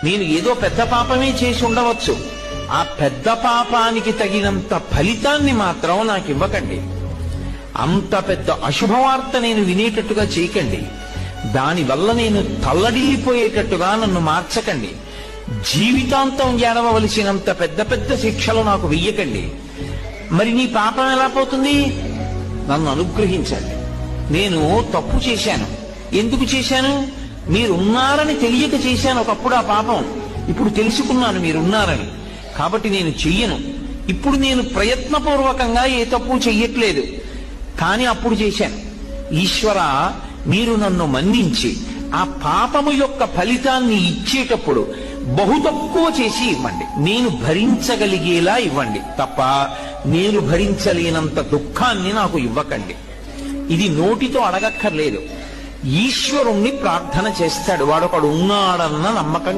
నేను ఏదో పెద్ద పాపమే చేసి ఉండవచ్చు, ఆ పెద్ద పాపానికి తగినంత ఫలితాన్ని మాత్రం నాకు ఇవ్వకండి. అంత పెద్ద అశుభవార్త నేను వినేటట్టుగా చేయకండి. దానివల్ల నేను తల్లడిల్లిపోయేటట్టుగా నన్ను మార్చకండి. జీవితాంతం ఏడవలసినంత పెద్ద పెద్ద శిక్షలు నాకు వెయ్యకండి. మరి నీ పాపం ఎలా పోతుంది? నన్ను అనుగ్రహించండి. నేను తప్పు చేశాను. ఎందుకు చేశాను? మీరున్నారని తెలియక చేశాను ఒకప్పుడు ఆ పాపం. ఇప్పుడు తెలుసుకున్నాను మీరున్నారని, కాబట్టి నేను చెయ్యను. ఇప్పుడు నేను ప్రయత్నపూర్వకంగా ఏ తప్పు చెయ్యట్లేదు, కానీ అప్పుడు చేశాను. ఈశ్వర, మీరు నన్ను మన్నించి ఆ పాపము యొక్క ఫలితాన్ని ఇచ్చేటప్పుడు బహు తక్కువ చేసి ఇవ్వండి. నేను భరించగలిగేలా ఇవ్వండి తప్ప నేను భరించలేనంత దుఃఖాన్ని నాకు ఇవ్వకండి. ఇది నోటితో అడగక్కర్లేదు. ఈశ్వరుణ్ణి ప్రార్థన చేస్తాడు. వాడొకడు ఉన్నాడన్న నమ్మకం